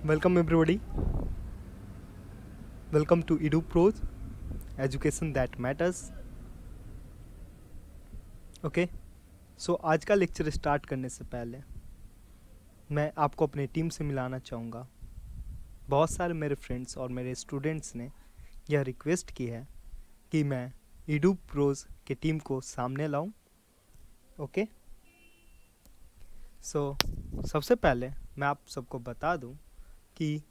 Welcome everybody. Welcome to Edu Pros, education that matters. Okay so आज का lecture start करने से पहले मैं आपको अपनी टीम से मिलाना चाहूँगा। बहुत सारे मेरे फ्रेंड्स और मेरे स्टूडेंट्स ने यह रिक्वेस्ट की है कि मैं ईडू प्रोज के टीम को सामने लाऊं। ओके सो सबसे पहले मैं आप सबको बता दूं कि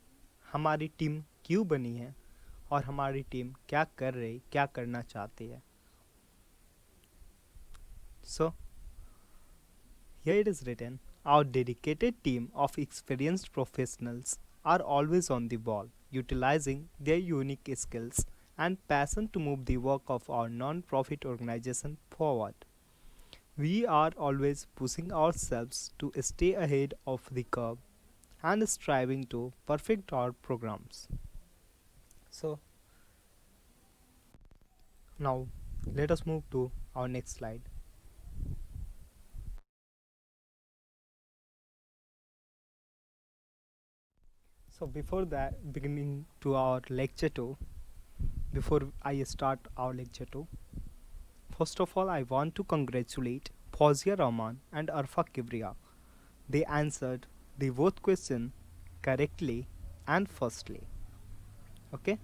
हमारी टीम क्यों बनी है और हमारी टीम क्या कर रही, क्या करना चाहती है। सो here it is written, our dedicated team of experienced professionals are always on the ball, utilizing their unique skills and passion to move the work of our non-profit organization forward. We are always pushing ourselves to stay ahead of the curve and striving to perfect our programs. So, now let us move to our next slide. So before that, beginning to our lecture 2, before I start our lecture 2, first of all I want to congratulate Fawzia Rahman and Arfa Kibriya. They answered the both question correctly and firstly. Okay,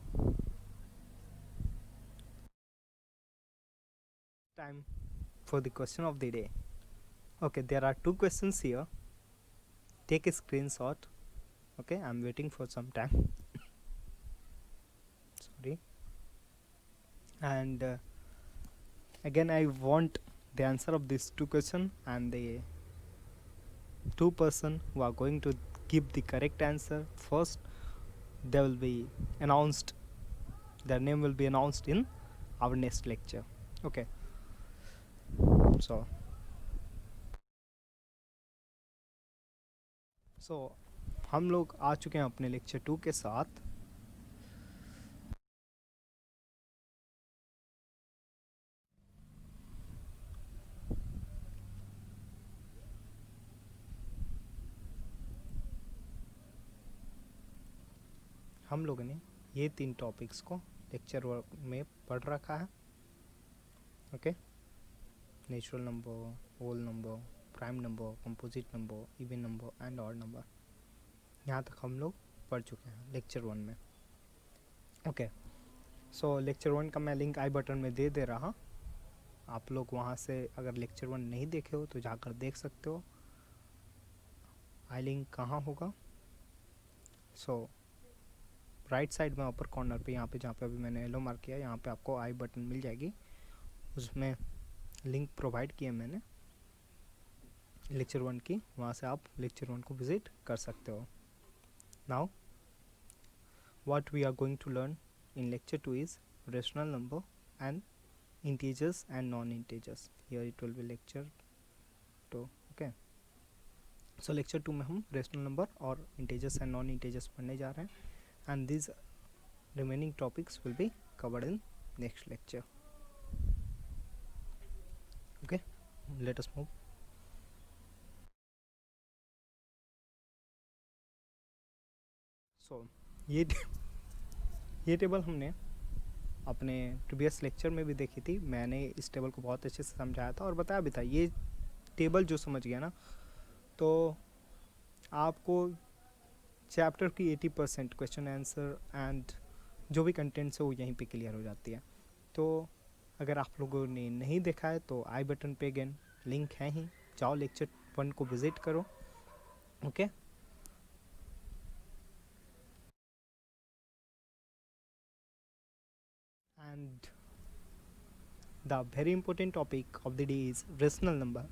time for the question of the day. Okay, there are two questions here. Take a screenshot. Okay, I'm waiting for some time. Sorry. And again I want the answer of these two questions, and the two person who are going to give the correct answer first, they will be announced, their name will be announced in our next lecture. Okay, so हम लोग आ चुके हैं अपने lecture 2 के साथ। हम लोगों ने ये 3 टॉपिक्स को लेक्चर में पढ़ रखा है। Okay, natural number, whole number, prime number, composite number, even number and odd number, यहाँ तक हम लोग पढ़ चुके हैं लेक्चर 1 में। ओके, सो लेक्चर 1 का मैं लिंक आई बटन में दे रहा। आप लोग वहाँ से अगर लेक्चर 1 नहीं देखे हो तो जाकर देख सकते हो। आई लिंक कहाँ होगा? सो राइट साइड में ऊपर कॉर्नर पे, यहाँ पे जहाँ पे अभी मैंने येलो मार्क किया, यहाँ पे आपको आई बटन मिल जाएगी। उसमें लिंक प्रोवाइड किया मैंने लेक्चर 1 की, वहाँ से आप लेक्चर 1 को विजिट कर सकते हो। Now what we are going to learn in lecture 2 is rational number and integers and non-integers. Here it will be lecture 2. Okay, so lecture 2 में हम rational number और integers and non-integers पढ़ने जा रहे हैं, and these remaining topics will be covered in next lecture. Okay, let us move. So ये table हमने अपने प्रीवियस लेक्चर में भी देखी थी। मैंने इस टेबल को बहुत अच्छे से समझाया था और बताया भी था। ये टेबल जो समझ गया ना, तो आपको चैप्टर की 80% क्वेश्चन आंसर एंड जो भी कंटेंट्स है वो यहीं पे क्लियर हो जाती है। तो अगर आप लोगों ने नहीं देखा है तो आई बटन पे अगेन लिंक है ही, जाओ लेक्चर 1 को विजिट करो। Okay, and the very important topic of the day is rational number.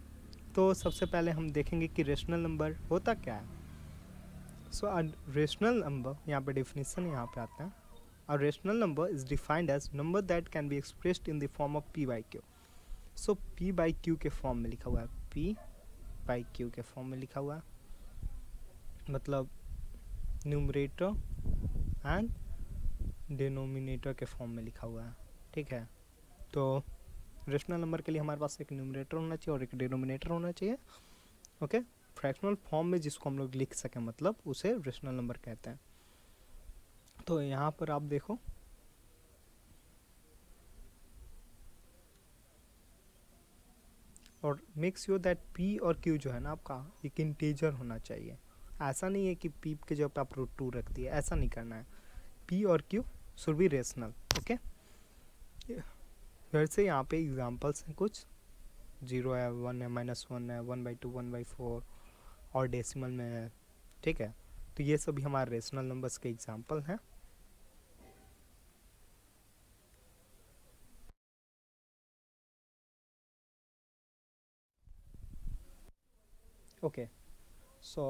तो सबसे पहले हम देखेंगे कि रेशनल नंबर होता क्या है। सो रेशनल नंबर, यहाँ पे डेफिनेशन यहाँ पे आता है। A rational number is defined as number that can be expressed in the form of p by q. So p by q के फॉर्म में लिखा हुआ है, p by q के फॉर्म में लिखा हुआ है, मतलब न्यूमरेटर एंड डिनोमिनेटर के फॉर्म में लिखा हुआ है। ठीक है, तो रेशनल नंबर के लिए हमारे पास एक न्यूमरेटर होना चाहिए और एक डिनोमिनेटर होना चाहिए। ओके, फ्रैक्शनल फॉर्म में जिसको हम लोग लिख सकें, मतलब उसे रेशनल नंबर कहते हैं। तो यहाँ पर आप देखो, और मेक श्योर दैट पी और क्यू जो है ना आपका एक इंटीजर होना चाहिए। ऐसा नहीं है कि पी के जगह पे आप √2 रख दिए, ऐसा नहीं करना है। पी और Q should be rational. Okay, फिर से यहाँ पे एग्जांपल्स हैं कुछ, 0 है, 1 है, -1 है, 1/2, 1/4 और डेसिमल में है। ठीक है, तो ये सभी हमारे रेशनल नंबर्स के एग्जांपल हैं। Okay, so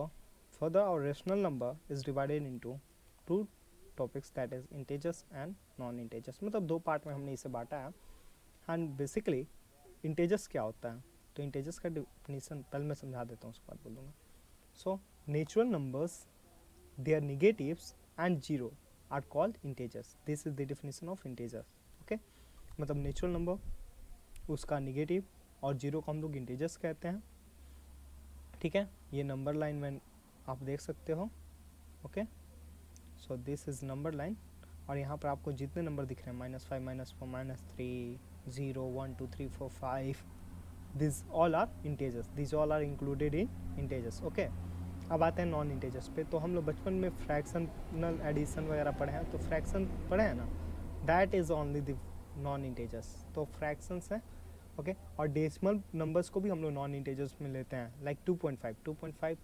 further our rational number is divided into two topics, that is integers and non-integers। मतलब दो पार्ट में हमने इसे बांटा है। एंड बेसिकली इंटेजर्स क्या होता है, तो इंटेजर्स का डिफिनीशन पहले मैं समझा देता हूँ, उसके बाद बोलूँगा। So natural numbers, their negatives and zero are called integers. This is the definition of integers. Okay, मतलब नेचुरल नंबर, उसका नेगेटिव और जीरो को हम लोग इंटेजर्स कहते हैं। ठीक है, ये नंबर लाइन में आप देख सकते हो। Okay, so this is number line, और यहाँ पर आपको जितने नंबर दिख रहे हैं, -5, -4, -3, 0, 1, 2, 3, 4, 5, this all are integers, this all are included in integers. Okay, अब आते हैं नॉन इंटेजर्स पे। तो हम लोग बचपन में फ्रैक्शनल एडिशन वगैरह पढ़े हैं, तो फ्रैक्शन पढ़े हैं ना, that is only the non integers. तो फ्रैक्शंस हैं। ओके, और डेसिमल नंबर्स को भी हम लोग नॉन इंटेजर्स में लेते हैं, लाइक 2.5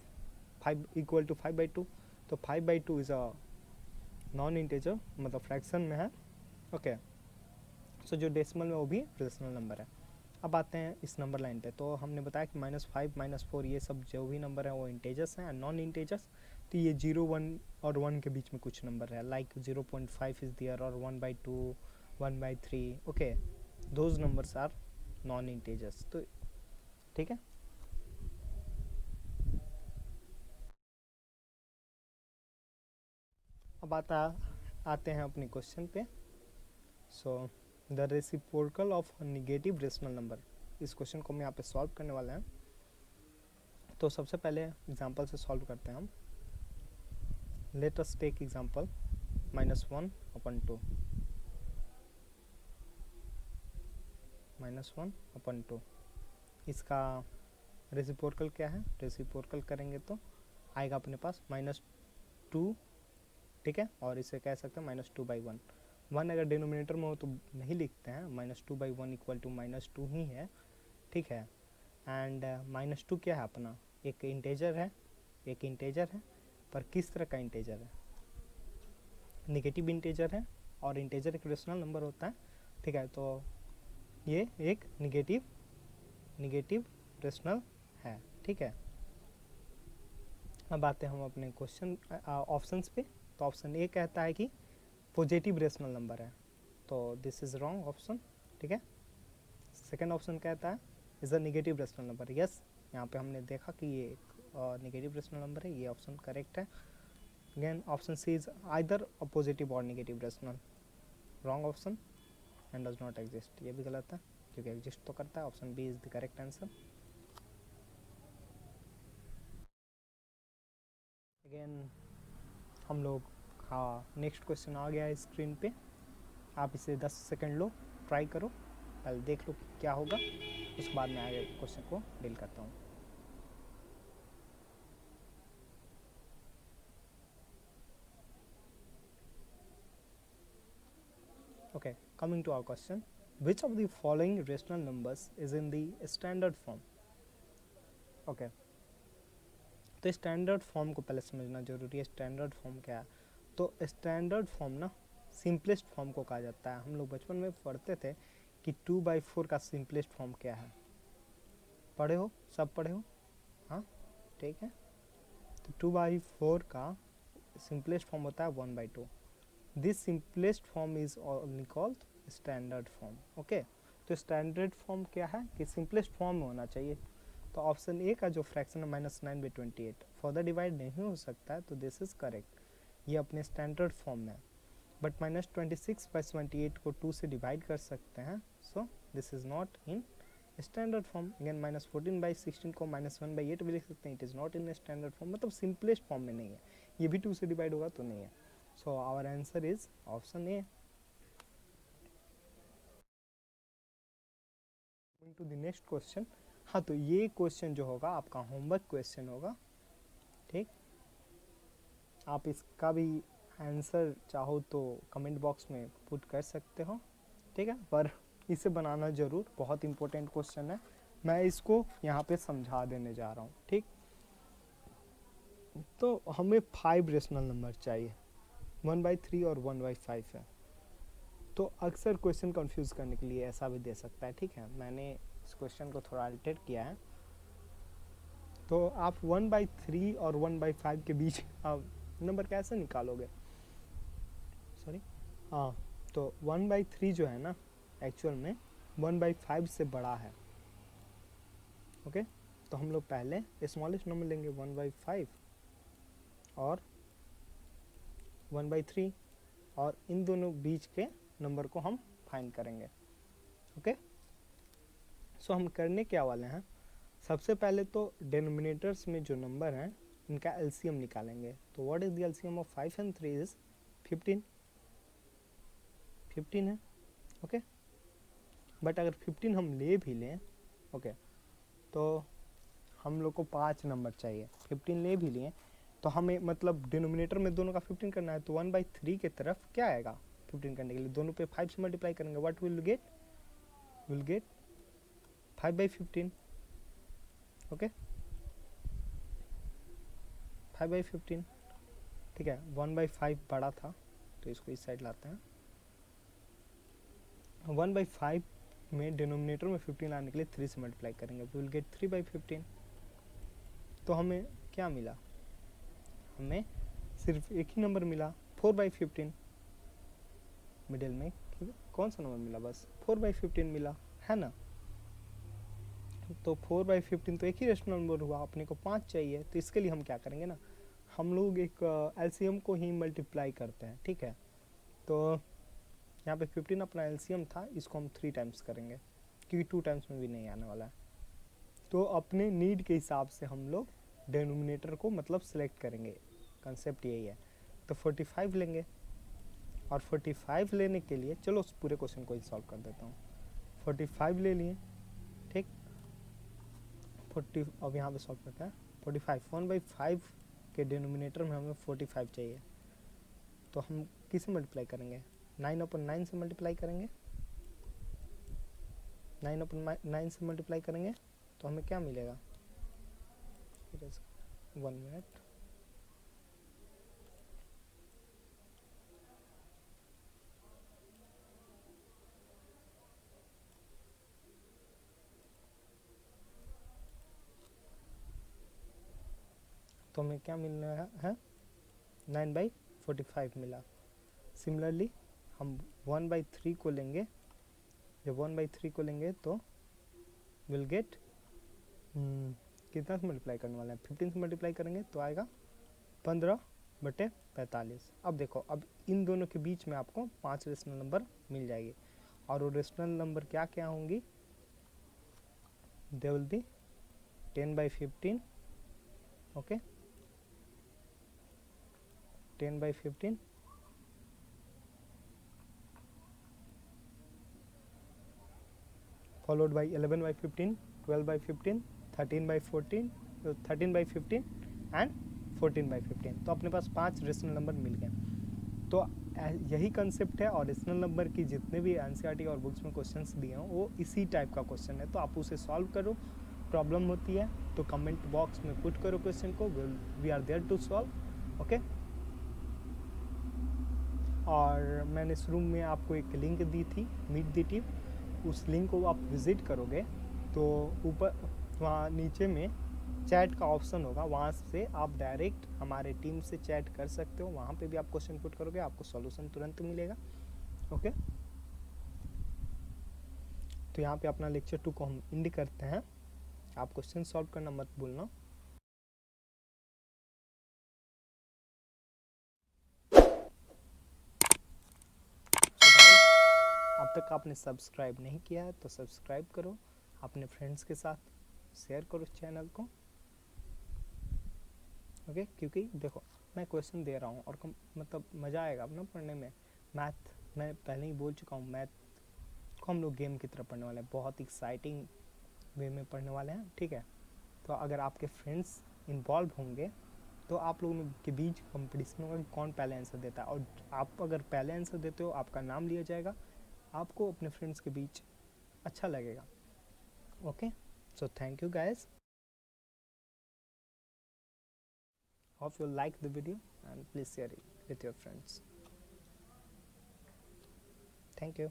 5 इक्वल टू 5/2, तो 5/2 इज़ अ नॉन इंटेजर, मतलब फ्रैक्शन में है। ओके, सो जो डेसिमल में वो भी रेशनल नंबर है। अब आते हैं इस नंबर लाइन पे। तो हमने बताया कि -5, -4 ये सब जो भी नंबर है वो इंटेजर्स हैं, नॉन इंटेजर्स। तो ये 0, 1 और 1 के बीच में कुछ नंबर है, लाइक 0.5 इज दियर, और 1/2, 1/3। Okay, those numbers are non integers. तो ठीक है, अब आते हैं अपने क्वेश्चन पे। So the reciprocal of negative rational number, इस क्वेश्चन को हम यहाँ पे सॉल्व करने वाले हैं। तो सबसे पहले एग्जांपल से सॉल्व करते हैं हम। Let us take example -1/2, -1/2। इसका रेसिप्रोकल क्या है, रेसिप्रोकल करेंगे तो आएगा अपने पास -2। ठीक है, और इसे कह सकते हैं -2/1। 1 अगर डिनोमिनेटर में हो तो नहीं लिखते हैं, -2/1 इक्वल टू -2 ही है। ठीक है, एंड -2 क्या है अपना, एक इंटेजर है, एक इंटेजर है, पर किस तरह का इंटेजर है, नेगेटिव इंटेजर है, और इंटेजर एक रेशनल नंबर होता है। ठीक है, तो ये एक नेगेटिव रेशनल है। ठीक है, अब आते हैं हम अपने क्वेश्चन ऑप्शंस पे। तो ऑप्शन ए कहता है कि पॉजिटिव रेशनल नंबर है, तो दिस इज रॉन्ग ऑप्शन। ठीक है, सेकेंड ऑप्शन कहता है is a negative rational number. Yes, यहाँ पे हमने देखा कि ये एक नेगेटिव रेशनल नंबर है, ये ऑप्शन करेक्ट है। Again option C is either a positive or negative rational, wrong option, and does not exist, ये भी गलत है क्योंकि एग्जिस्ट तो करता है। Option B is the correct answer. Again हम लोग, हाँ, नेक्स्ट क्वेश्चन आ गया है स्क्रीन पे। आप इसे 10 सेकंड लो, ट्राई करो, पहले देख लो क्या होगा, उसके बाद मैं आगे क्वेश्चन को डील करता हूँ। Okay, coming to our question, which of the following rational numbers is in the standard form? Okay, तो स्टैंडर्ड फॉर्म को पहले समझना जरूरी है। स्टैंडर्ड फॉर्म क्या है, तो स्टैंडर्ड फॉर्म ना सिंपलेस्ट फॉर्म को कहा जाता है। हम लोग बचपन में पढ़ते थे कि 2/4 का सिंपलेस्ट फॉर्म क्या है, पढ़े हो, सब पढ़े हो, हाँ, ठीक है। तो 2/4 का सिंपलेस्ट फॉर्म होता है 1/2। This simplest form is only called standard form. Okay, तो स्टैंडर्ड फॉर्म क्या है कि सिंपलेस्ट फॉर्म में होना चाहिए। तो ऑप्शन ए का जो फ्रैक्शन है -9/28 फर्दर डिवाइड नहीं हो सकता है, तो दिस इज करेक्ट, ये अपने स्टैंडर्ड फॉर्म में है। बट -26/28 को 2 से डिवाइड कर सकते हैं, so this is not in standard form. Again -14/16 को -1/8 भी लिख सकते हैं, it is not in standard form, मतलब सिंपलेस्ट फॉर्म में नहीं है, ये भी 2 से डिवाइड होगा तो नहीं है। So our answer is option A. To the next question. हाँ, तो ये क्वेश्चन जो होगा आपका होमवर्क क्वेश्चन होगा, ठीक। आप इसका भी आंसर चाहो तो कमेंट बॉक्स में पुट कर सकते हो, ठीक है, पर इसे बनाना ज़रूर, बहुत इंपॉर्टेंट क्वेश्चन है। मैं इसको यहाँ पे समझा देने जा रहा हूँ, ठीक। तो हमें 5 रेशनल नंबर चाहिए, 1/3 और 1/5 है। तो अक्सर क्वेश्चन कंफ्यूज करने के लिए ऐसा भी दे सकता है, ठीक है। मैंने इस क्वेश्चन को थोड़ा अल्टर किया है। तो आप 1/3 और 1/5 के बीच आप नंबर कैसे निकालोगे, सॉरी, हाँ, तो 1/3 जो है ना, एक्चुअल में 1/5 से बड़ा है, ओके। तो हम लोग पहले स्मॉलेस्ट नंबर लेंगे 1/5 और 1/3, और इन दोनों बीच के नंबर को हम फाइंड करेंगे, ओके। सो हम करने क्या वाले हैं, सबसे पहले तो डिनोमिनेटर्स में जो नंबर हैं इनका एलसीएम निकालेंगे। तो what is the LCM of 5 and 3 is 15 है, ओके। बट अगर 15 हम ले भी लें, ओके, तो हम लोग को 5 नंबर चाहिए। 15 ले भी लिए तो हमें मतलब डिनोमिनेटर में दोनों का 15 करना है, तो 1/3 की तरफ क्या आएगा 15 करने के लिए, दोनों पे 5 से मल्टीप्लाई करेंगे, what will get, will get 5/15, okay, 5/15, ठीक है। 1/5 बड़ा था तो इसको इस साइड लाते हैं। 1/5 में डिनोमिनेटर में 15 लाने के लिए 3 से मल्टीप्लाई करेंगे, विल गेट 3/15। तो हमें क्या मिला, हमें सिर्फ एक ही नंबर मिला 4/15, मिडिल में कौन सा नंबर मिला, बस 4/15 मिला, है ना। तो 4/15 तो एक ही रेशनल नंबर हुआ, अपने को 5 चाहिए, तो इसके लिए हम क्या करेंगे ना, हम लोग एक एलसीएम को ही मल्टीप्लाई करते हैं, ठीक है। तो यहाँ पे 15 अपना एलसीएम था, इसको हम 3 टाइम्स करेंगे क्योंकि 2 टाइम्स में भी नहीं आने वाला है। तो अपने नीड के हिसाब से हम लोग डिनोमिनेटर को मतलब सिलेक्ट करेंगे, कंसेप्ट यही है। तो 45 लेंगे, और 45 लेने के लिए चलो उस पूरे क्वेश्चन को ही सॉल्व कर देता हूँ। 45 ले लिए, ठीक। 40 अब यहाँ पे सॉल्व करते हैं। 45 1/5 के डिनोमिनेटर में हमें 45 चाहिए, तो हम किसे मल्टीप्लाई करेंगे, 9/9 से मल्टीप्लाई करेंगे, 9/9 से मल्टीप्लाई करेंगे तो हमें क्या मिलेगा, 1 मिनट, तो हमें क्या मिल रहा है, 9/45 मिला। सिमिलरली हम 1/3 को लेंगे, जब 1/3 को लेंगे तो विल गेट कितना से मल्टीप्लाई करने वाले हैं, 15 से मल्टीप्लाई करेंगे तो आएगा 15/45। अब देखो, अब इन दोनों के बीच में आपको 5 रेशनल नंबर मिल जाएगी, और वो रेशनल नंबर क्या क्या होंगी, they will be 10/15, okay, 10/15, followed by 11/15, 12/15, 13/14, 13/15 and 14/15। तो अपने पास 5 रेशनल नंबर मिल गए। तो यही कंसेप्ट है, और रेशनल नंबर की जितने भी एनसीईआरटी और बुक्स में क्वेश्चंस दिए हैं वो इसी टाइप का क्वेश्चन है। तो आप उसे सॉल्व करो, प्रॉब्लम होती है तो कमेंट बॉक्स में पुट करो क्वेश्चन को, we are there to solve, okay. और मैंने शुरू में आपको एक लिंक दी थी, मीट द टीम, उस लिंक को आप विज़िट करोगे तो ऊपर वहाँ नीचे में चैट का ऑप्शन होगा, वहाँ से आप डायरेक्ट हमारे टीम से चैट कर सकते हो। वहाँ पे भी आप क्वेश्चन पुट करोगे, आपको सॉल्यूशन तुरंत मिलेगा, ओके। तो यहाँ पे अपना लेक्चर 2 को हम एंड करते हैं। आप क्वेश्चन सॉल्व करना मत भूलना। अब तक आपने सब्सक्राइब नहीं किया है तो सब्सक्राइब करो, अपने फ्रेंड्स के साथ शेयर करो इस चैनल को। ओके, क्योंकि देखो मैं क्वेश्चन दे रहा हूँ और मतलब मज़ा आएगा अपना पढ़ने में। मैथ मैं पहले ही बोल चुका हूँ, मैथ को हम लोग गेम की तरह पढ़ने वाले हैं, बहुत एक्साइटिंग वे में पढ़ने वाले हैं, ठीक है। तो अगर आपके फ्रेंड्स इन्वॉल्व होंगे तो आप लोगों के बीच कंपटीशन होगा कि कौन पहले आंसर देता है, और आप अगर पहले आंसर देते हो आपका नाम लिया जाएगा, आपको अपने फ्रेंड्स के बीच अच्छा लगेगा। Okay, so thank you guys, hope you like the video and please share it with your friends. Thank you.